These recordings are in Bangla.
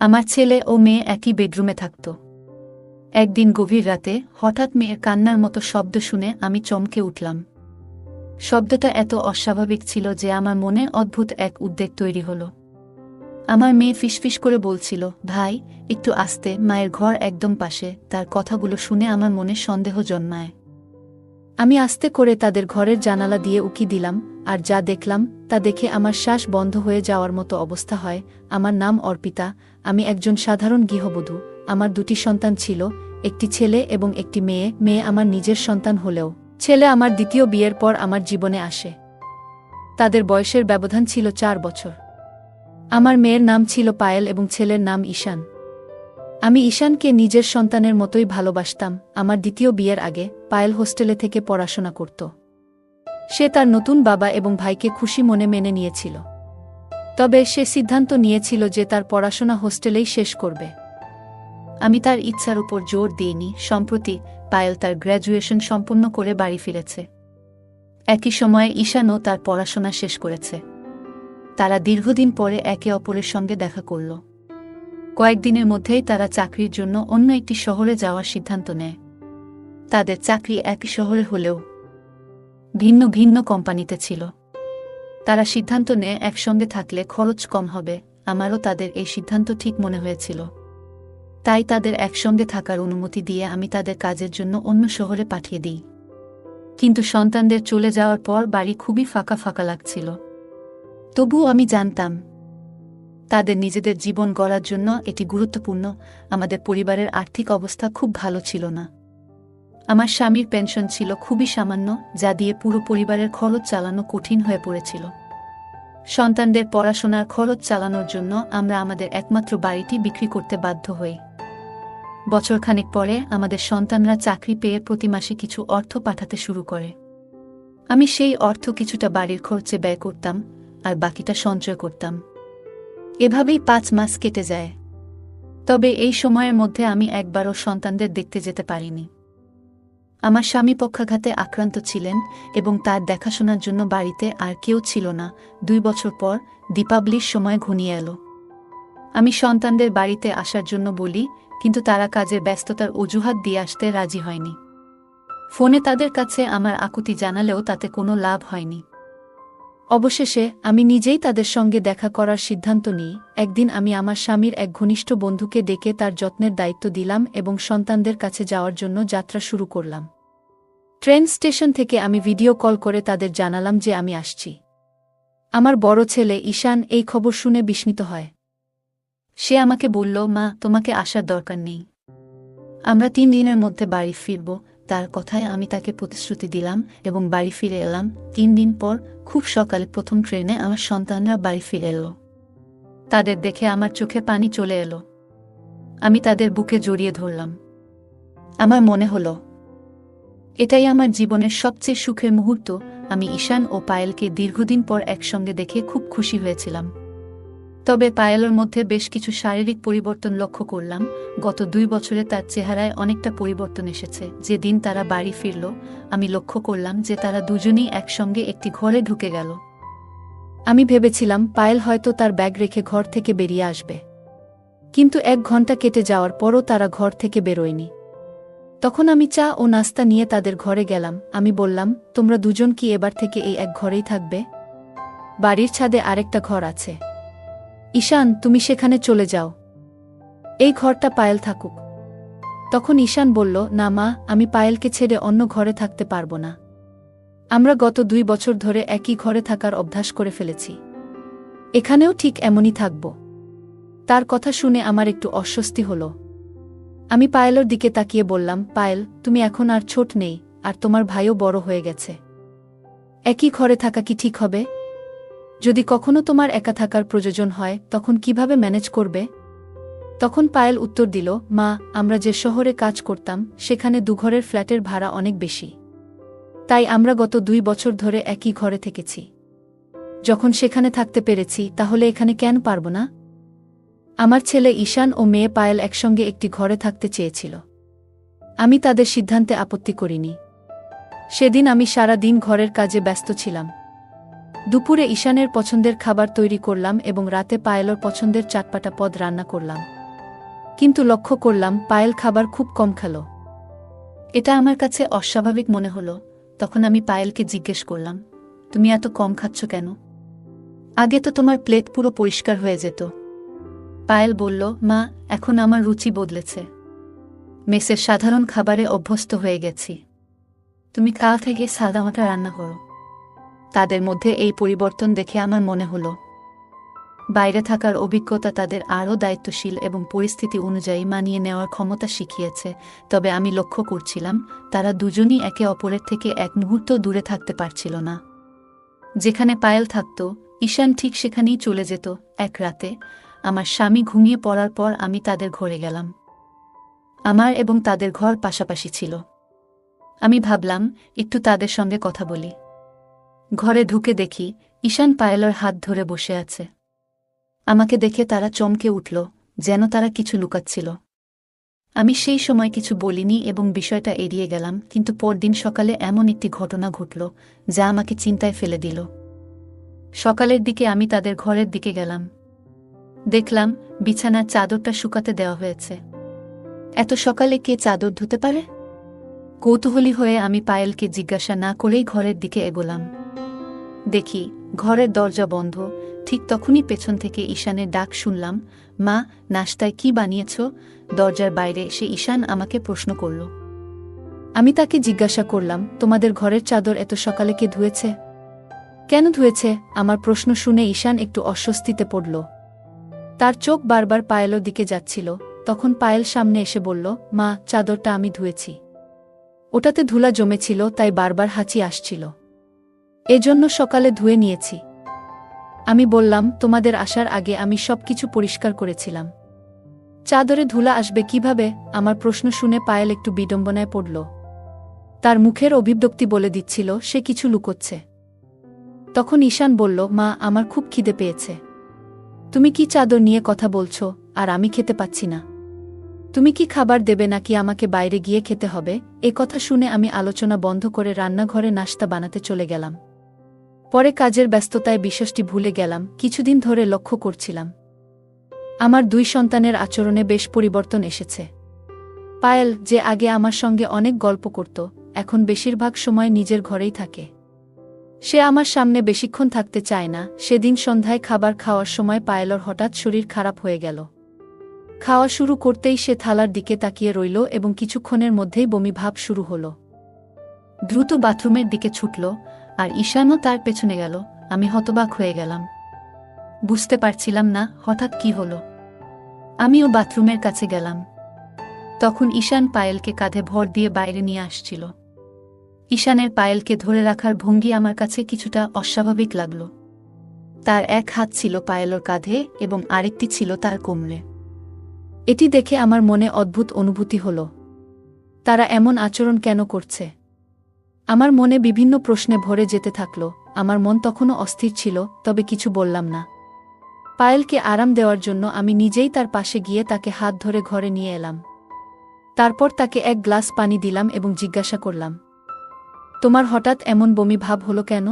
আমার ছেলে ও মেয়ে একই বেডরুমে থাকত। একদিন গভীর রাতে হঠাৎ মেয়ের কান্নার মতো শব্দ শুনে আমি চমকে উঠলাম। শব্দটা এত অস্বাভাবিক ছিল যে আমার মনে অদ্ভুত এক উদ্বেগ তৈরি হলো। আমার মেয়ে ফিসফিস করে বলছিল, ভাই একটু আস্তে, মায়ের ঘর একদম পাশে। তার কথাগুলো শুনে আমার মনে সন্দেহ জন্মায়। আমি আস্তে করে তাদের ঘরের জানালা দিয়ে উকি দিলাম, আর যা দেখলাম তা দেখে আমার শ্বাস বন্ধ হয়ে যাওয়ার মতো অবস্থা হয়। আমার নাম অর্পিতা, আমি একজন সাধারণ গৃহবধূ। আমার দুটি সন্তান ছিল, একটি ছেলে এবং একটি মেয়ে। মেয়ে আমার নিজের সন্তান হলেও ছেলে আমার দ্বিতীয় বিয়ের পর আমার জীবনে আসে। তাদের বয়সের ব্যবধান ছিল 4 বছর। আমার মেয়ের নাম ছিল পায়েল এবং ছেলের নাম ঈশান। আমি ঈশানকে নিজের সন্তানের মতোই ভালোবাসতাম। আমার দ্বিতীয় বিয়ের আগে পায়েল হোস্টেলে থেকে পড়াশোনা করত। সে তার নতুন বাবা এবং ভাইকে খুশি মনে মেনে নিয়েছিল। তবে সে সিদ্ধান্ত নিয়েছিল যে তার পড়াশোনা হোস্টেলেই শেষ করবে। আমি তার ইচ্ছার উপর জোর দিইনি। সম্প্রতি পায়েল তার গ্র্যাজুয়েশন সম্পন্ন করে বাড়ি ফিরেছে। একই সময়ে ঈশানও তার পড়াশোনা শেষ করেছে। তারা দীর্ঘদিন পরে একে অপরের সঙ্গে দেখা করল। কয়েকদিনের মধ্যেই তারা চাকরির জন্য অন্য একটি শহরে যাওয়ার সিদ্ধান্ত নেয়। তাদের চাকরি একই শহরে হলেও ভিন্ন ভিন্ন কোম্পানিতে ছিল। তারা সিদ্ধান্ত নেয় একসঙ্গে থাকলে খরচ কম হবে। আমারও তাদের এই সিদ্ধান্ত ঠিক মনে হয়েছিল। তাই তাদের একসঙ্গে থাকার অনুমতি দিয়ে আমি তাদের কাজের জন্য অন্য শহরে পাঠিয়ে দিই। কিন্তু সন্তানদের চলে যাওয়ার পর বাড়ি খুবই ফাঁকা ফাঁকা লাগছিল। তবুও আমি জানতাম তাদের নিজেদের জীবন গড়ার জন্য এটি গুরুত্বপূর্ণ। আমাদের পরিবারের আর্থিক অবস্থা খুব ভালো ছিল না। আমার স্বামীর পেনশন ছিল খুবই সামান্য, যা দিয়ে পুরো পরিবারের খরচ চালানো কঠিন হয়ে পড়েছিল। সন্তানদের পড়াশোনার খরচ চালানোর জন্য আমরা আমাদের একমাত্র বাড়িটি বিক্রি করতে বাধ্য হই। বছরখানেক পরে আমাদের সন্তানরা চাকরি পেয়ে প্রতি মাসে কিছু অর্থ পাঠাতে শুরু করে। আমি সেই অর্থ কিছুটা বাড়ির খরচে ব্যয় করতাম, আর বাকিটা সঞ্চয় করতাম। এভাবেই 5 মাস কেটে যায়। তবে এই সময়ের মধ্যে আমি একবারও সন্তানদের দেখতে যেতে পারিনি। আমার স্বামী পক্ষাঘাতে আক্রান্ত ছিলেন এবং তার দেখাশোনার জন্য বাড়িতে আর কেউ ছিল না। 2 বছর পর দীপাবলির সময় ঘনিয়ে এলো। আমি সন্তানদের বাড়িতে আসার জন্য বলি, কিন্তু তারা কাজের ব্যস্ততার অজুহাত দিয়ে আসতে রাজি হয়নি। ফোনে তাদের কাছে আমার আকুতি জানালেও তাতে কোনো লাভ হয়নি। অবশেষে আমি নিজেই তাদের সঙ্গে দেখা করার সিদ্ধান্ত নিই। একদিন আমি আমার স্বামীর এক ঘনিষ্ঠ বন্ধুকে ডেকে তার যত্নের দায়িত্ব দিলাম এবং সন্তানদের কাছে যাওয়ার জন্য যাত্রা শুরু করলাম। ট্রেন স্টেশন থেকে আমি ভিডিও কল করে তাদের জানালাম যে আমি আসছি। আমার বড় ছেলে ঈশান এই খবর শুনে বিস্মিত হয়। সে আমাকে বলল, মা, তোমাকে আসার দরকার নেই, আমরা 3 দিনের মধ্যে বাড়ি ফিরব। তার কথায় আমি তাকে প্রতিশ্রুতি দিলাম এবং বাড়ি ফিরে এলাম। 3 দিন পর খুব সকালে প্রথম ট্রেনে আমার সন্তানরা বাড়ি ফিরে এলো। তাদের দেখে আমার চোখে পানি চলে এলো। আমি তাদের বুকে জড়িয়ে ধরলাম। আমার মনে হলো এটাই আমার জীবনের সবচেয়ে সুখের মুহূর্ত। আমি ঈশান ও পায়েলকে দীর্ঘদিন পর একসঙ্গে দেখে খুব খুশি হয়েছিলাম। তবে পায়েলের মধ্যে বেশ কিছু শারীরিক পরিবর্তন লক্ষ্য করলাম। গত 2 বছরে তার চেহারায় অনেকটা পরিবর্তন এসেছে। যেদিন তারা বাড়ি ফিরল, আমি লক্ষ্য করলাম যে তারা দুজনেই একসঙ্গে একটি ঘরে ঢুকে গেল। আমি ভেবেছিলাম পায়েল হয়তো তার ব্যাগ রেখে ঘর থেকে বেরিয়ে আসবে, কিন্তু 1 ঘন্টা কেটে যাওয়ার পরও তারা ঘর থেকে বেরোয়নি। তখন আমি চা ও নাস্তা নিয়ে তাদের ঘরে গেলাম। আমি বললাম, তোমরা দুজন কি এবার থেকে এই এক ঘরেই থাকবে? বাড়ির ছাদে আরেকটা ঘর আছে, ঈশান তুমি সেখানে চলে যাও, এই ঘরটা পায়েল থাকুক। তখন ঈশান বলল, না মা, আমি পায়েলকে ছেড়ে অন্য ঘরে থাকতে পারবো না। আমরা গত 2 বছর ধরে একই ঘরে থাকার অভ্যাস করে ফেলেছি, এখানেও ঠিক এমনই থাকব। তার কথা শুনে আমার একটু অস্বস্তি হলো। আমি পায়েলের দিকে তাকিয়ে বললাম, পায়েল, তুমি এখন আর ছোট নেই, আর তোমার ভাইও বড় হয়ে গেছে। একই ঘরে থাকা কি ঠিক হবে? যদি কখনো তোমার একা থাকার প্রয়োজন হয়, তখন কিভাবে ম্যানেজ করবে? তখন পায়েল উত্তর দিল, মা, আমরা যে শহরে কাজ করতাম সেখানে 2 ঘরের ফ্ল্যাটের ভাড়া অনেক বেশি। তাই আমরা গত 2 বছর ধরে একই ঘরে থেকেছি। যখন সেখানে থাকতে পেরেছি, তাহলে এখানে কেন পারব না? আমার ছেলে ঈশান ও মেয়ে পায়েল একসঙ্গে একটি ঘরে থাকতে চেয়েছিল। আমি তাদের সিদ্ধান্তে আপত্তি করিনি। সেদিন আমি সারা দিন ঘরের কাজে ব্যস্ত ছিলাম। দুপুরে ঈশানের পছন্দের খাবার তৈরি করলাম এবং রাতে পায়েলর পছন্দের চাটপাটা পদ রান্না করলাম। কিন্তু লক্ষ্য করলাম পায়েল খাবার খুব কম খেল। এটা আমার কাছে অস্বাভাবিক মনে হলো। তখন আমি পায়েলকে জিজ্ঞেস করলাম, তুমি এত কম খাচ্ছ কেন? আগে তো তোমার প্লেট পুরো পরিষ্কার হয়ে যেত। পায়েল বলল, মা, এখন আমার রুচি বদলেছে। মেসের সাধারণ খাবারে অভ্যস্ত হয়ে গেছি। তুমি কাল থেকে সাদামাটা রান্না করো। তাদের মধ্যে এই পরিবর্তন দেখে আমার মনে হলো বাইরে থাকার অভিজ্ঞতা তাদের আরও দায়িত্বশীল এবং পরিস্থিতি অনুযায়ী মানিয়ে নেওয়ার ক্ষমতা শিখিয়েছে। তবে আমি লক্ষ্য করছিলাম তারা দুজনই একে অপরের থেকে এক মুহূর্ত দূরে থাকতে পারছিল না। যেখানে পায়েল থাকত, ঈশান ঠিক সেখানেই চলে যেত। এক রাতে আমার স্বামী ঘুমিয়ে পড়ার পর আমি তাদের ঘরে গেলাম। আমার এবং তাদের ঘর পাশাপাশি ছিল। আমি ভাবলাম একটু তাদের সঙ্গে কথা বলি। ঘরে ঢুকে দেখি ঈশান পায়েলের হাত ধরে বসে আছে। আমাকে দেখে তারা চমকে উঠল, যেন তারা কিছু লুকাচ্ছিল। আমি সেই সময় কিছু বলিনি এবং বিষয়টা এড়িয়ে গেলাম। কিন্তু পরদিন সকালে এমন একটি ঘটনা ঘটল যা আমাকে চিন্তায় ফেলে দিল। সকালের দিকে আমি তাদের ঘরের দিকে গেলাম। দেখলাম বিছানার চাদরটা শুকাতে দেওয়া হয়েছে। এত সকালে কে চাদর ধুতে পারে? কৌতূহলী হয়ে আমি পায়েলকে জিজ্ঞাসা না করেই ঘরের দিকে এগোলাম। দেখি ঘরের দরজা বন্ধ। ঠিক তখনই পেছন থেকে ঈশানের ডাক শুনলাম, মা, নাশতায় কি বানিয়েছ? দরজার বাইরে এসে ঈশান আমাকে প্রশ্ন করল। আমি তাকে জিজ্ঞাসা করলাম, তোমাদের ঘরের চাদর এত সকালে কে ধুয়েছে? কেন ধুয়েছে? আমার প্রশ্ন শুনে ঈশান একটু অস্বস্তিতে পড়ল। তার চোখ বারবার পায়েলের দিকে যাচ্ছিল। তখন পায়েল সামনে এসে বলল, মা, চাদরটা আমি ধুয়েছি। ওটাতে ধুলা জমেছিল, তাই বারবার হাঁচি আসছিল। এজন্য সকালে ধুয়ে নিয়েছি। আমি বললাম, তোমাদের আসার আগে আমি সবকিছু পরিষ্কার করেছিলাম। চাদরে ধুলা আসবে কিভাবে? আমার প্রশ্ন শুনে পায়েল একটু বিড়ম্বনায় পড়ল। তার মুখের অভিব্যক্তি বলে দিচ্ছিল সে কিছু লুকোচ্ছে। তখন ঈশান বলল, মা, আমার খুব খিদে পেয়েছে। তুমি কি চাদর নিয়ে কথা বলছো? আর আমি খেতে পাচ্ছি না। তুমি কি খাবার দেবে নাকি আমাকে বাইরে গিয়ে খেতে হবে? এ কথা শুনে আমি আলোচনা বন্ধ করে রান্নাঘরে নাশতা বানাতে চলে গেলাম। পরে কাজের ব্যস্ততায় বিষয়টি ভুলে গেলাম। কিছুদিন ধরে লক্ষ্য করছিলাম আমার দুই সন্তানের আচরণে বেশ পরিবর্তন এসেছে। পায়েল, যে আগে আমার সঙ্গে অনেক গল্প করত, এখন বেশিরভাগ সময় নিজের ঘরেই থাকে। সে আমার সামনে বেশিক্ষণ থাকতে চায় না। সেদিন সন্ধ্যায় খাবার খাওয়ার সময় পায়েলর হঠাৎ শরীর খারাপ হয়ে গেল। খাওয়া শুরু করতেই সে থালার দিকে তাকিয়ে রইল এবং কিছুক্ষণের মধ্যেই বমি ভাব শুরু হল। দ্রুত বাথরুমের দিকে ছুটল আর ঈশানও তার পেছনে গেল। আমি হতবাক হয়ে গেলাম। বুঝতে পারছিলাম না হঠাৎ কি হলো। আমিও বাথরুমের কাছে গেলাম। তখন ঈশান পায়েলকে কাঁধে ভর দিয়ে বাইরে নিয়ে আসছিল। ঈশানের পায়েলকে ধরে রাখার ভঙ্গি আমার কাছে কিছুটা অস্বাভাবিক লাগল। তার এক হাত ছিল পায়েলর কাঁধে এবং আরেকটি ছিল তার কোমরে। এটি দেখে আমার মনে অদ্ভুত অনুভূতি হল। তারা এমন আচরণ কেন করছে? আমার মনে বিভিন্ন প্রশ্নে ভরে যেতে থাকল। আমার মন তখনও অস্থির ছিল, তবে কিছু বললাম না। পায়েলকে আরাম দেওয়ার জন্য আমি নিজেই তার পাশে গিয়ে তাকে হাত ধরে ঘরে নিয়ে এলাম। তারপর তাকে এক গ্লাস পানি দিলাম এবং জিজ্ঞাসা করলাম, তোমার হঠাৎ এমন বমি ভাব হলো কেন?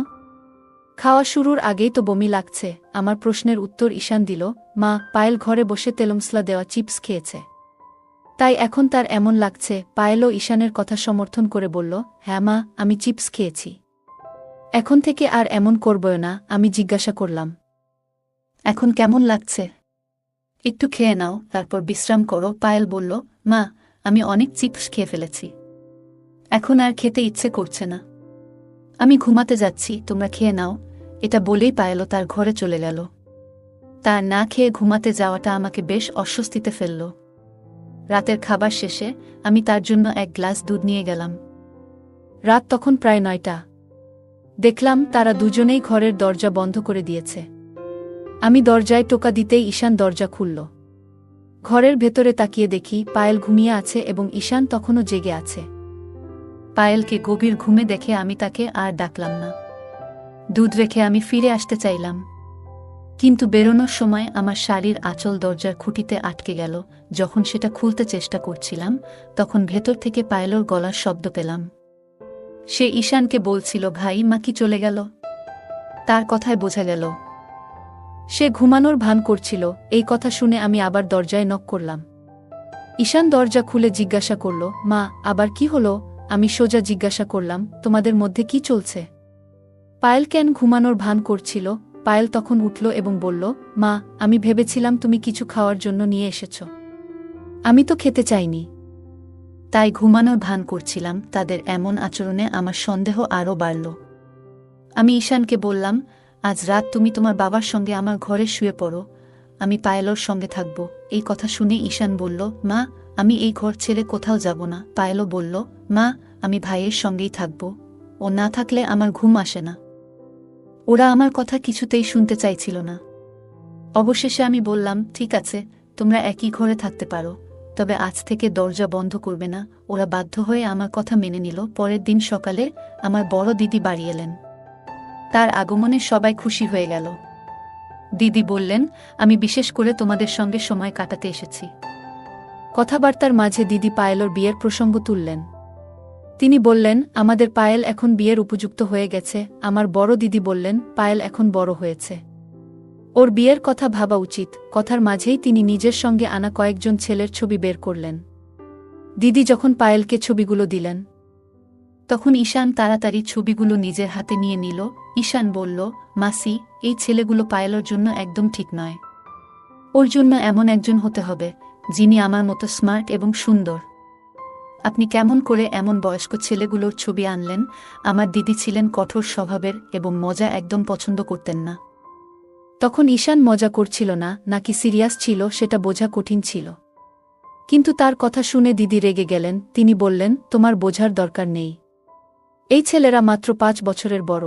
খাওয়া শুরুর আগেই তো বমি লাগছে। আমার প্রশ্নের উত্তর ঈশান দিল, মা, পায়েল ঘরে বসে তেলমসলা দেওয়া চিপস খেয়েছে, তাই এখন তার এমন লাগছে। পায়েলও ঈশানের কথা সমর্থন করে বলল, হ্যাঁ মা, আমি চিপস খেয়েছি। এখন থেকে আর এমন করবই না। আমি জিজ্ঞাসা করলাম, এখন কেমন লাগছে? একটু খেয়ে নাও, তারপর বিশ্রাম করো। পায়েল বলল, মা, আমি অনেক চিপস খেয়ে ফেলেছি, এখন আর খেতে ইচ্ছে করছে না। আমি ঘুমাতে যাচ্ছি, তোমরা খেয়ে নাও। এটা বলেই পায়েলও তার ঘরে চলে গেল। তার না খেয়ে ঘুমাতে যাওয়াটা আমাকে বেশ অস্বস্তিতে ফেলল। রাতের খাবার শেষে আমি তার জন্য এক গ্লাস দুধ নিয়ে গেলাম। রাত তখন প্রায় 9টা। দেখলাম তারা দুজনেই ঘরের দরজা বন্ধ করে দিয়েছে। আমি দরজায় টোকা দিতেই ঈশান দরজা খুলল। ঘরের ভেতরে তাকিয়ে দেখি পায়েল ঘুমিয়ে আছে এবং ঈশান তখনও জেগে আছে। পায়েলকে গভীর ঘুমে দেখে আমি তাকে আর ডাকলাম না। দুধ রেখে আমি ফিরে আসতে চাইলাম, কিন্তু বেরোনোর সময় আমার শাড়ির আঁচল দরজার খুঁটিতে আটকে গেল। যখন সেটা খুলতে চেষ্টা করছিলাম, তখন ভেতর থেকে পায়েলর গলার শব্দ পেলাম। সে ঈশানকে বলছিল, ভাই, মা কি চলে গেল? তার কথায় বোঝা গেল সে ঘুমানোর ভান করছিল। এই কথা শুনে আমি আবার দরজায় নক করলাম। ঈশান দরজা খুলে জিজ্ঞাসা করল, মা, আবার কি হলো? আমি সোজা জিজ্ঞাসা করলাম, তোমাদের মধ্যে কি চলছে? পায়েল কেন ঘুমানোর ভান করছিল? পায়েল তখন উঠল এবং বলল, মা, আমি ভেবেছিলাম তুমি কিছু খাওয়ার জন্য নিয়ে এসেছ। আমি তো খেতে চাইনি, তাই ঘুমানোর ভান করছিলাম। তাদের এমন আচরণে আমার সন্দেহ আরও বাড়ল। আমি ঈশানকে বললাম, আজ রাত তুমি তোমার বাবার সঙ্গে আমার ঘরে শুয়ে পড়ো, আমি পায়েলর সঙ্গে থাকব। এই কথা শুনে ঈশান বলল, মা, আমি এই ঘর ছেড়ে কোথাও যাব না। পায়েলও বলল, মা, আমি ভাইয়ের সঙ্গেই থাকব, ও না থাকলে আমার ঘুম আসে না। ওরা আমার কথা কিছুতেই শুনতে চাইছিল না। অবশেষে আমি বললাম, ঠিক আছে, তোমরা একই ঘরে থাকতে পারো, তবে আজ থেকে দরজা বন্ধ করবে না। ওরা বাধ্য হয়ে আমার কথা মেনে নিল। পরের দিন সকালে আমার বড় দিদি বাড়ি এলেন। তার আগমনে সবাই খুশি হয়ে গেল। দিদি বললেন, আমি বিশেষ করে তোমাদের সঙ্গে সময় কাটাতে এসেছি। কথাবার্তার মাঝে দিদি পায়েলর বিয়ের প্রসঙ্গ তুললেন। তিনি বললেন, আমাদের পায়েল এখন বিয়ের উপযুক্ত হয়ে গেছে। আমার বড় দিদি বললেন, পায়েল এখন বড় হয়েছে, ওর বিয়ের কথা ভাবা উচিত। কথার মাঝেই তিনি নিজের সঙ্গে আনা কয়েকজন ছেলের ছবি বের করলেন। দিদি যখন পায়েলকে ছবিগুলো দিলেন, তখন ঈশান তাড়াতাড়ি ছবিগুলো নিজের হাতে নিয়ে নিল। ঈশান বলল, মাসি, এই ছেলেগুলো পায়েলের জন্য একদম ঠিক নয়। ওর জন্য এমন একজন হতে হবে যিনি আমার মতো স্মার্ট এবং সুন্দর। আপনি কেমন করে এমন বয়স্ক ছেলেগুলোর ছবি আনলেন? আমার দিদি ছিলেন কঠোর স্বভাবের এবং মজা একদম পছন্দ করতেন না। তখন ঈশান মজা করছিল না নাকি সিরিয়াস ছিল সেটা বোঝা কঠিন ছিল। কিন্তু তার কথা শুনে দিদি রেগে গেলেন। তিনি বললেন, তোমার বোঝার দরকার নেই, এই ছেলেরা মাত্র 5 বছরের বড়।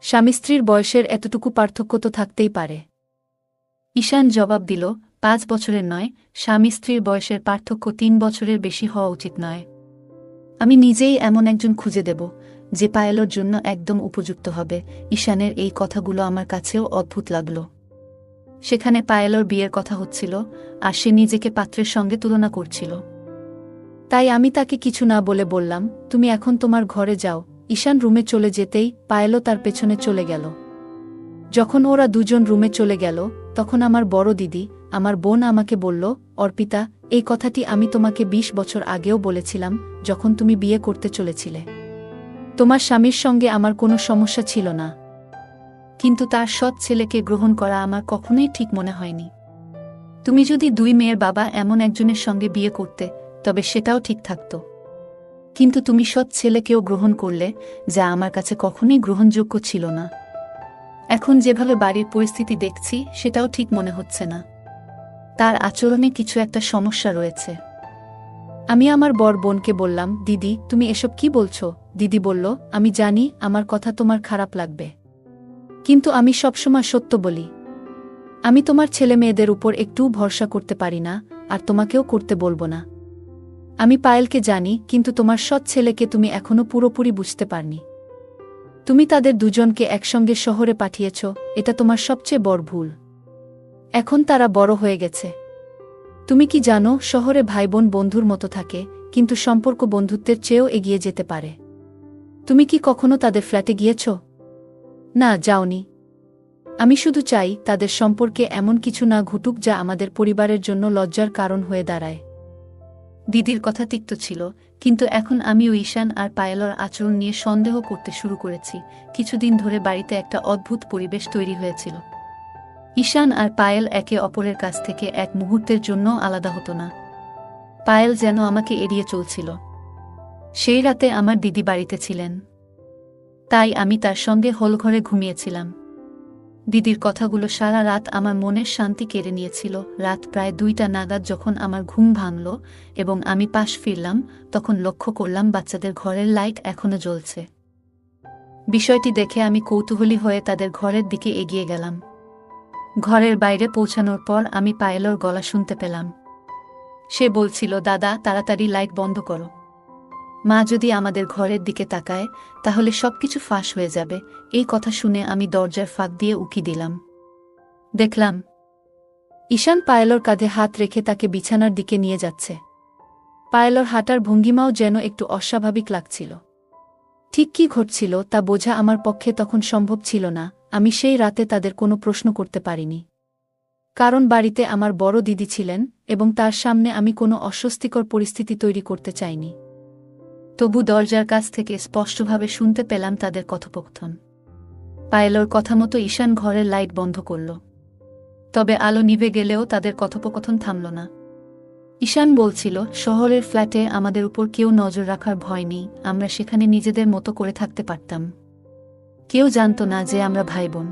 স্বামী স্ত্রীর বয়সের এতটুকু পার্থক্য তো থাকতেই পারে। ঈশান জবাব দিল, 5 বছরের নয়, স্বামী স্ত্রীর বয়সের পার্থক্য 3 বছরের বেশি হওয়া উচিত নয়। আমি নিজেই এমন একজন খুঁজে দেব যে পায়েলের জন্য একদম উপযুক্ত হবে। ঈশানের এই কথাগুলো আমার কাছেও অদ্ভুত লাগল। সেখানে পায়েলের বিয়ের কথা হচ্ছিল, আর সে নিজেকে পাত্রের সঙ্গে তুলনা করছিল। তাই আমি তাকে কিছু না বলে বললাম, তুমি এখন তোমার ঘরে যাও। ঈশান রুমে চলে যেতেই পায়েলও তার পেছনে চলে গেল। যখন ওরা দুজন রুমে চলে গেল, তখন আমার বড় দিদি, আমার বোন, আমাকে বলল, অর্পিতা, এই কথাটি আমি তোমাকে 20 বছর আগেও বলেছিলাম, যখন তুমি বিয়ে করতে চলেছিলে। তোমার স্বামীর সঙ্গে আমার কোনো সমস্যা ছিল না, কিন্তু তার সৎ ছেলেকে গ্রহণ করা আমার কখনোই ঠিক মনে হয়নি। তুমি যদি 2 মেয়ের বাবা এমন একজনের সঙ্গে বিয়ে করতে, তবে সেটাও ঠিক থাকত। কিন্তু তুমি সৎ ছেলেকেও গ্রহণ করলে, যা আমার কাছে কখনোই গ্রহণযোগ্য ছিল না। এখন যেভাবে বাড়ির পরিস্থিতি দেখছি, সেটাও ঠিক মনে হচ্ছে না। তার আচরণে কিছু একটা সমস্যা রয়েছে। আমি আমার বড় বোনকে বললাম, দিদি, তুমি এসব কি বলছো? দিদি বলল, আমি জানি আমার কথা তোমার খারাপ লাগবে, কিন্তু আমি সবসময় সত্য বলি। আমি তোমার ছেলে মেয়েদের উপর একটুও ভরসা করতে পারি না, আর তোমাকেও করতে বলবো না। আমি পায়েলকে জানি, কিন্তু তোমার সৎ ছেলেকে তুমি এখনো পুরোপুরি বুঝতে পারনি। তুমি তাদের দুজনকে একসঙ্গে শহরে পাঠিয়েছ, এটা তোমার সবচেয়ে বড় ভুল। এখন তারা বড় হয়ে গেছে। তুমি কি জানো, শহরে ভাইবোন বন্ধুর মতো থাকে, কিন্তু সম্পর্ক বন্ধুত্বের চেয়েও এগিয়ে যেতে পারে। তুমি কি কখনো তাদের ফ্ল্যাটে গিয়েছ? না, যাওনি। আমি শুধু চাই তাদের সম্পর্কে এমন কিছু না ঘটুক যা আমাদের পরিবারের জন্য লজ্জার কারণ হয়ে দাঁড়ায়। দিদির কথা তিক্ত ছিল, কিন্তু এখন আমিও ঈশান আর পায়েলের আচরণ নিয়ে সন্দেহ করতে শুরু করেছি। কিছুদিন ধরে বাড়িতে একটা অদ্ভুত পরিবেশ তৈরি হয়েছিল। ঈশান আর পায়েল একে অপরের কাছ থেকে এক মুহূর্তের জন্য আলাদা হতো না। পায়েল যেন আমাকে এড়িয়ে চলছিল। সেই রাতে আমার দিদি বাড়িতে ছিলেন, তাই আমি তার সঙ্গে হলঘরে ঘুমিয়েছিলাম। দিদির কথাগুলো সারা রাত আমার মনের শান্তি কেড়ে নিয়েছিল। রাত প্রায় 2টা নাগাদ যখন আমার ঘুম ভাঙল এবং আমি পাশ ফিরলাম, তখন লক্ষ্য করলাম বাচ্চাদের ঘরের লাইট এখনো জ্বলছে। বিষয়টি দেখে আমি কৌতূহলী হয়ে তাদের ঘরের দিকে এগিয়ে গেলাম। ঘরের বাইরে পৌঁছানোর পর আমি পায়েলের গলা শুনতে পেলাম। সে বলছিল, দাদা, তাড়াতাড়ি লাইট বন্ধ করো। মা যদি আমাদের ঘরের দিকে তাকায়, তাহলে সবকিছু ফাঁস হয়ে যাবে। এই কথা শুনে আমি দরজার ফাঁক দিয়ে উকি দিলাম। দেখলাম ঈশান পায়েলের কাঁধে হাত রেখে তাকে বিছানার দিকে নিয়ে যাচ্ছে। পায়েলের হাঁটার ভঙ্গিমাও যেন একটু অস্বাভাবিক লাগছিল। ঠিক কী ঘটছিল তা বোঝা আমার পক্ষে তখন সম্ভব ছিল না। আমি সেই রাতে তাদের কোনো প্রশ্ন করতে পারিনি, কারণ বাড়িতে আমার বড় দিদি ছিলেন এবং তার সামনে আমি কোনো অস্বস্তিকর পরিস্থিতি তৈরি করতে চাইনি। তবু দরজার কাছ থেকে স্পষ্টভাবে শুনতে পেলাম তাদের কথোপকথন। পায়েলর কথা মতো ঈশান ঘরের লাইট বন্ধ করল, তবে আলো নিভে গেলেও তাদের কথোপকথন থামল না। ঈশান বলছিল, শহরের ফ্ল্যাটে আমাদের উপর কেউ নজর রাখার ভয় নেই, আমরা সেখানে নিজেদের মতো করে থাকতে পারতাম, কেউ জানত না যে আমরা ভাই বোন।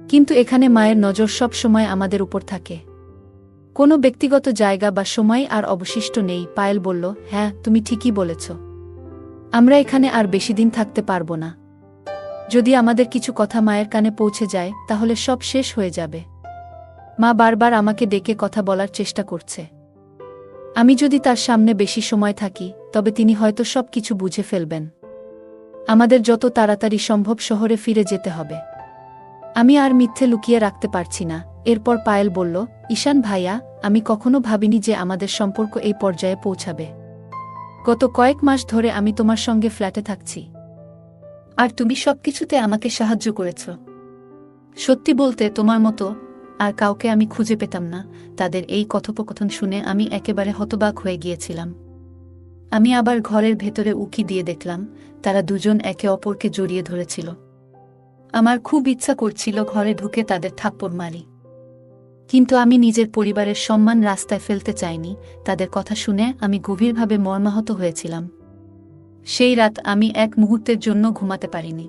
কিন্তু এখানে মায়ের নজর সব সময় আমাদের উপর থাকে, কোনো ব্যক্তিগত জায়গা বা সময় আর অবশিষ্ট নেই। পায়েল বলল, হ্যাঁ তুমি ঠিকই বলেছ, আমরা এখানে আর বেশি দিন থাকতে পারব না। যদি আমাদের কিছু কথা মায়ের কানে পৌঁছে যায় তাহলে সব শেষ হয়ে যাবে। মা বারবার আমাকে ডেকে কথা বলার চেষ্টা করছে। আমি যদি তার সামনে বেশি সময় থাকি তবে তিনি হয়তো সব কিছু বুঝে ফেলবেন। আমাদের যত তাড়াতাড়ি সম্ভব শহরে ফিরে যেতে হবে। আমি আর মিথ্যে লুকিয়ে রাখতে পারছি না। এরপর পায়েল বলল, ঈশান ভাইয়া, আমি কখনো ভাবিনি যে আমাদের সম্পর্ক এই পর্যায়ে পৌঁছাবে। গত কয়েক মাস ধরে আমি তোমার সঙ্গে ফ্ল্যাটে থাকছি, আর তুমি সবকিছুতে আমাকে সাহায্য করেছ। সত্যি বলতে তোমার মতো আর কাউকে আমি খুঁজে পেতাম না। তাদের এই কথোপকথন শুনে আমি একেবারে হতবাক হয়ে গিয়েছিলাম। আমি আবার ঘরের ভেতরে উকি দিয়ে দেখলাম তারা দুজন একে অপরকে জড়িয়ে ধরেছিল। আমার খুব ইচ্ছা করছিল ঘরে ঢুকে তাদের থাপ্পড় মারি, কিন্তু আমি নিজের পরিবারের সম্মান রাস্তায় ফেলতে চাইনি। তাদের কথা শুনে আমি গভীরভাবে মর্মাহত হয়েছিলাম। সেই রাত আমি এক মুহূর্তের জন্য ঘুমাতে পারিনি।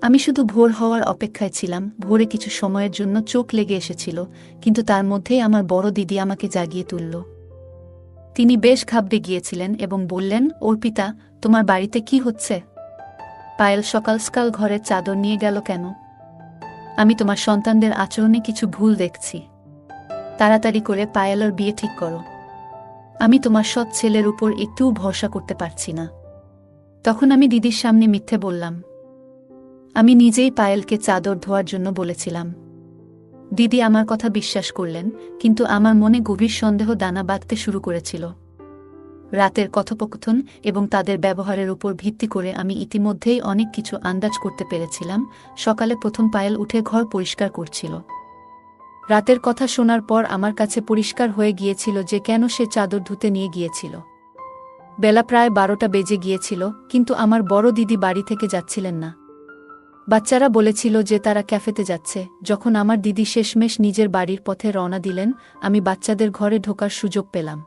আমি শুধু ভোর হওয়ার অপেক্ষায় ছিলাম। ভোরে কিছু সময়ের জন্য চোখ লেগে এসেছিল, কিন্তু তার মধ্যেই আমার বড় দিদি আমাকে জাগিয়ে তুলল। তিনি বেশ ঘাবড়ে গিয়েছিলেন এবং বললেন, অর্পিতা, তোমার বাড়িতে কি হচ্ছে? পায়েল সকাল সকাল ঘরের চাদর নিয়ে গেল কেন? আমি তোমার সন্তানদের আচরণে কিছু ভুল দেখছি। তাড়াতাড়ি করে পায়েলের বিয়ে ঠিক করো। আমি তোমার সৎ ছেলের উপর একটুও ভরসা করতে পারছি না। তখন আমি দিদির সামনে মিথ্যে বললাম। আমি নিজেই পায়েলকে চাদর ধোয়ার জন্য বলেছিলাম। দিদি আমার কথা বিশ্বাস করলেন, কিন্তু আমার মনে গভীর সন্দেহ দানা বাঁধতে শুরু করেছিল। রাতের কথোপকথন এবং তাদের ব্যবহারের উপর ভিত্তি করে আমি ইতিমধ্যেই অনেক কিছু আন্দাজ করতে পেরেছিলাম। সকালে প্রথম পায়েল উঠে ঘর পরিষ্কার করছিল। রাতের কথা শোনার পর আমার কাছে পরিষ্কার হয়ে গিয়েছিল যে কেন সে চাদর ধুতে নিয়ে গিয়েছিল। বেলা প্রায় 12টা বেজে গিয়েছিল, কিন্তু আমার বড় দিদি বাড়ি থেকে যাচ্ছিলেন না। বাচ্চারা বলেছিল যে তারা ক্যাফেতে যাচ্ছে। যখন আমার দিদি শেষমেশ নিজের বাড়ির পথে রওনা দিলেন, আমি বাচ্চাদের ঘরে ঢোকার সুযোগ পেলাম।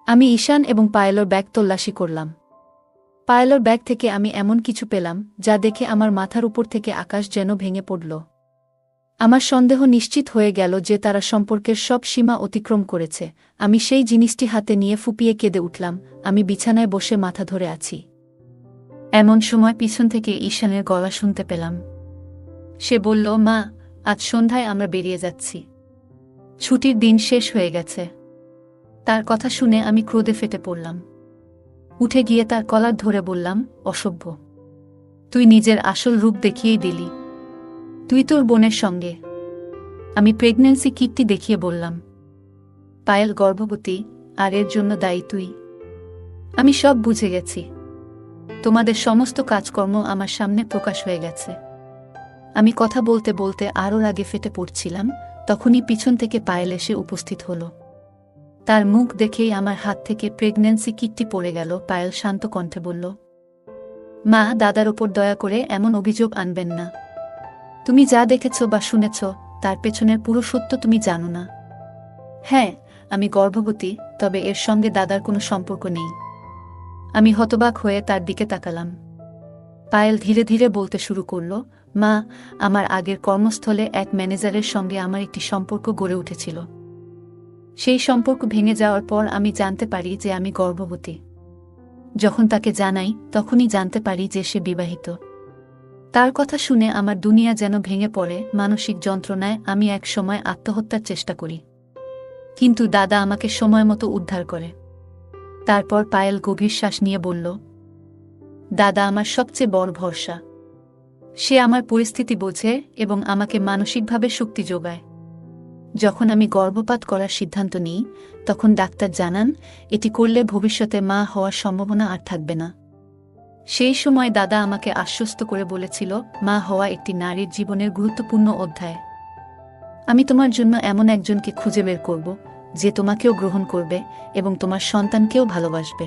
আমি ঈশান এবং পায়েলের ব্যাগ তল্লাশি করলাম। পায়েলের ব্যাগ থেকে আমি এমন কিছু পেলাম যা দেখে আমার মাথার উপর থেকে আকাশ যেন ভেঙে পড়ল। আমার সন্দেহ নিশ্চিত হয়ে গেল যে তারা সম্পর্কের সব সীমা অতিক্রম করেছে। আমি সেই জিনিসটি হাতে নিয়ে ফুপিয়ে কেঁদে উঠলাম। আমি বিছানায় বসে মাথা ধরে আছি। এমন সময় পিছন থেকে ঈশানের গলা শুনতে পেলাম। সে বলল, মা, আজ সন্ধ্যায় আমরা বেরিয়ে যাচ্ছি। ছুটির দিন শেষ হয়ে গেছে। তার কথা শুনে আমি ক্রোধে ফেটে পড়লাম। উঠে গিয়ে তার কলার ধরে বললাম, অসভ্য, তুই নিজের আসল রূপ দেখিয়েই দিলি। তুই তোর বোনের সঙ্গে। আমি প্রেগন্যান্সি কিটটি দেখিয়ে বললাম, পায়েল গর্ভবতী, আর এর জন্য দায়ী তুই। আমি সব বুঝে গেছি। তোমাদের সমস্ত কাজকর্ম আমার সামনে প্রকাশ হয়ে গেছে। আমি কথা বলতে বলতে আরও রাগে ফেটে পড়ছিলাম। তখনই পিছন থেকে পায়েল এসে উপস্থিত হল। তার মুখ দেখেই আমার হাত থেকে প্রেগন্যান্সি কিটটি পড়ে গেল। পায়েল শান্ত কণ্ঠে বলল, মা, দাদার ওপর দয়া করে এমন অভিযোগ আনবেন না। তুমি যা দেখেছ বা শুনেছ তার পেছনের পুরো সত্য তুমি জানো না। হ্যাঁ, আমি গর্ভবতী, তবে এর সঙ্গে দাদার কোনো সম্পর্ক নেই। আমি হতবাক হয়ে তার দিকে তাকালাম। পায়েল ধীরে ধীরে বলতে শুরু করল, মা, আমার আগের কর্মস্থলে এক ম্যানেজারের সঙ্গে আমার একটি সম্পর্ক গড়ে উঠেছিল। সেই সম্পর্ক ভেঙে যাওয়ার পর আমি জানতে পারি যে আমি গর্ভবতী। যখন তাকে জানাই তখনই জানতে পারি যে সে বিবাহিত। তার কথা শুনে আমার দুনিয়া যেন ভেঙে পড়ে। মানসিক যন্ত্রণায় আমি এক সময় আত্মহত্যার চেষ্টা করি, কিন্তু দাদা আমাকে সময় মতো উদ্ধার করে। তারপর পায়েল গভীর শ্বাস নিয়ে বলল, দাদা আমার সবচেয়ে বড় ভরসা। সে আমার পরিস্থিতি বোঝে এবং আমাকে মানসিকভাবে শক্তি যোগায়। যখন আমি গর্ভপাত করার সিদ্ধান্ত নিই তখন ডাক্তার জানান এটি করলে ভবিষ্যতে মা হওয়ার সম্ভাবনা আর থাকবে না। সেই সময় দাদা আমাকে আশ্বস্ত করে বলেছিল, মা হওয়া একটি নারীর জীবনের গুরুত্বপূর্ণ অধ্যায়। আমি তোমার জন্য এমন একজনকে খুঁজে বের করব, যে তোমাকেও গ্রহণ করবে এবং তোমার সন্তানকেও ভালোবাসবে।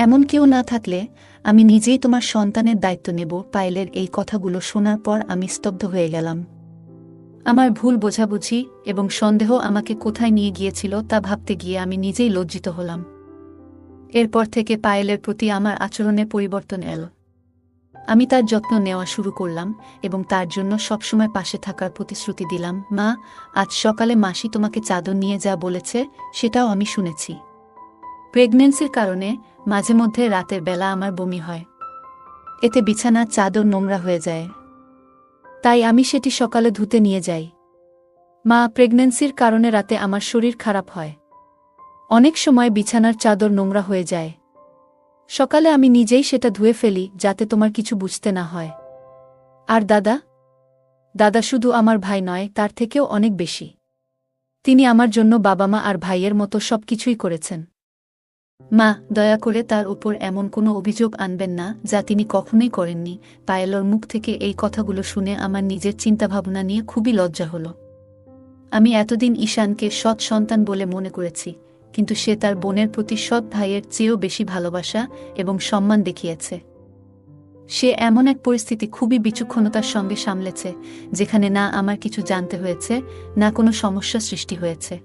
এমন কেউ না থাকলে আমি নিজেই তোমার সন্তানের দায়িত্ব নেব। পায়েলের এই কথাগুলো শোনার পর আমি স্তব্ধ হয়ে গেলাম। আমার ভুল বোঝাবুঝি এবং সন্দেহ আমাকে কোথায় নিয়ে গিয়েছিল তা ভাবতে গিয়ে আমি নিজেই লজ্জিত হলাম। এরপর থেকে পায়েলের প্রতি আমার আচরণে পরিবর্তন এলো। আমি তার যত্ন নেওয়া শুরু করলাম এবং তার জন্য সবসময় পাশে থাকার প্রতিশ্রুতি দিলাম। মা, আজ সকালে মাসি তোমাকে চাদর নিয়ে যা বলেছে সেটাও আমি শুনেছি। প্রেগন্যান্সির কারণে মাঝে মধ্যে রাতের বেলা আমার বমি হয়। এতে বিছানার চাদর নোংরা হয়ে যায়, তাই আমি সেটি সকালে ধুতে নিয়ে যাই। মা, প্রেগন্যান্সির কারণে রাতে আমার শরীর খারাপ হয়। অনেক সময় বিছানার চাদর নোংরা হয়ে যায়। সকালে আমি নিজেই সেটা ধুয়ে ফেলি যাতে তোমার কিছু বুঝতে না হয়। আর দাদা? দাদা শুধু আমার ভাই নয়, তার থেকেও অনেক বেশি। তিনি আমার জন্য বাবা মা আর ভাইয়ের মতো সবকিছুই করেছেন। মা, দয়া করে তার উপর এমন কোনো অভিযোগ আনবেন না যা তিনি কখনোই করেননি। পায়েলর মুখ থেকে এই কথাগুলো শুনে আমার নিজের চিন্তাভাবনা নিয়ে খুবই লজ্জা হলো। আমি এতদিন ঈশানকে সৎ সন্তান বলে মনে করেছি, কিন্তু সে তার বোনের প্রতি সৎ ভাইয়ের চেয়েও বেশি ভালোবাসা এবং সম্মান দেখিয়েছে। সে এমন এক পরিস্থিতি খুবই বিচক্ষণতার সঙ্গে সামলেছে, যেখানে না আমার কিছু জানতে হয়েছে, না কোনো সমস্যা সৃষ্টি হয়েছে।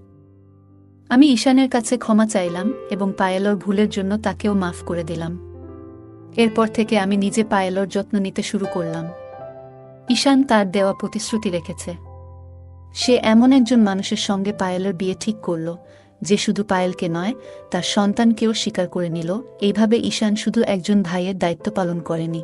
আমি ঈশানের কাছে ক্ষমা চাইলাম এবং পায়েলর ভুলের জন্য তাকেও মাফ করে দিলাম। এরপর থেকে আমি নিজে পায়েলর যত্ন নিতে শুরু করলাম। ঈশান তার দেওয়া প্রতিশ্রুতি রেখেছে। সে এমন একজন মানুষের সঙ্গে পায়েলের বিয়ে ঠিক করল, যে শুধু পায়েলকে নয়, তার সন্তানকেও স্বীকার করে নিল। এইভাবে ঈশান শুধু একজন ভাইয়ের দায়িত্ব পালন করেনি,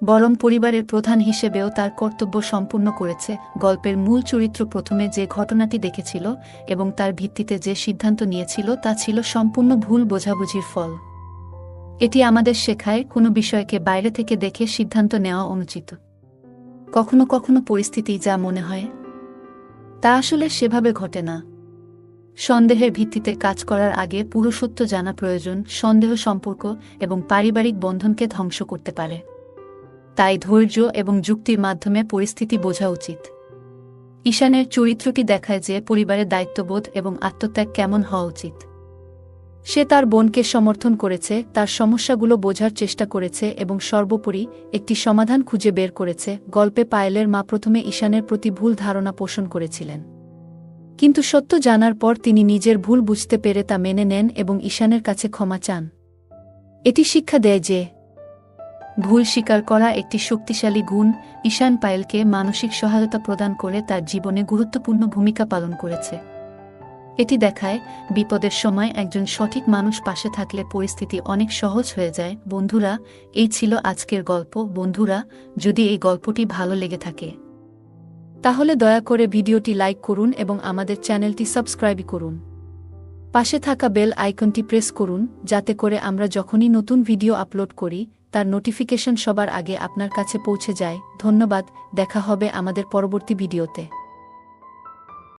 বরং পরিবারের প্রধান হিসেবেও তার কর্তব্য সম্পূর্ণ করেছে। গল্পের মূল চরিত্র প্রথমে যে ঘটনাটি দেখেছিল এবং তার ভিত্তিতে যে সিদ্ধান্ত নিয়েছিল তা ছিল সম্পূর্ণ ভুল বোঝাবুঝির ফল। এটি আমাদের শেখায়, কোনো বিষয়কে বাইরে থেকে দেখে সিদ্ধান্ত নেওয়া অনুচিত। কখনো কখনো পরিস্থিতি যা মনে হয় তা আসলে সেভাবে ঘটে না। সন্দেহের ভিত্তিতে কাজ করার আগে পুরো সত্য জানা প্রয়োজন। সন্দেহ সম্পর্ক এবং পারিবারিক বন্ধনকে ধ্বংস করতে পারে। তাই ধৈর্য এবং যুক্তির মাধ্যমে পরিস্থিতি বোঝা উচিত। ঈশানের চরিত্রটি দেখায় যে পরিবারের দায়িত্ববোধ এবং আত্মত্যাগ কেমন হওয়া উচিত। সে তার বোনকে সমর্থন করেছে, তার সমস্যাগুলো বোঝার চেষ্টা করেছে এবং সর্বোপরি একটি সমাধান খুঁজে বের করেছে। গল্পে পায়েলের মা প্রথমে ঈশানের প্রতি ভুল ধারণা পোষণ করেছিলেন, কিন্তু সত্য জানার পর তিনি নিজের ভুল বুঝতে পেরে তা মেনে নেন এবং ঈশানের কাছে ক্ষমা চান। এটি শিক্ষা দেয় যে ভুল স্বীকার করা একটি শক্তিশালী গুণ। ঈশান পায়েলকে মানসিক সহায়তা প্রদান করে তার জীবনে গুরুত্বপূর্ণ ভূমিকা পালন করেছে। এটি দেখায়, বিপদের সময় একজন সঠিক মানুষ পাশে থাকলে পরিস্থিতি অনেক সহজ হয়ে যায়। বন্ধুরা, এই ছিল আজকের গল্প। বন্ধুরা, যদি এই গল্পটি ভালো লেগে থাকে তাহলে দয়া করে ভিডিওটি লাইক করুন এবং আমাদের চ্যানেলটি সাবস্ক্রাইব করুন। পাশে থাকা বেল আইকনটি প্রেস করুন, যাতে করে আমরা যখনই নতুন ভিডিও আপলোড করি তার নোটিফিকেশন সবার আগে আপনার কাছে পৌঁছে যায়। ধন্যবাদ, দেখা হবে আমাদের পরবর্তী ভিডিওতে।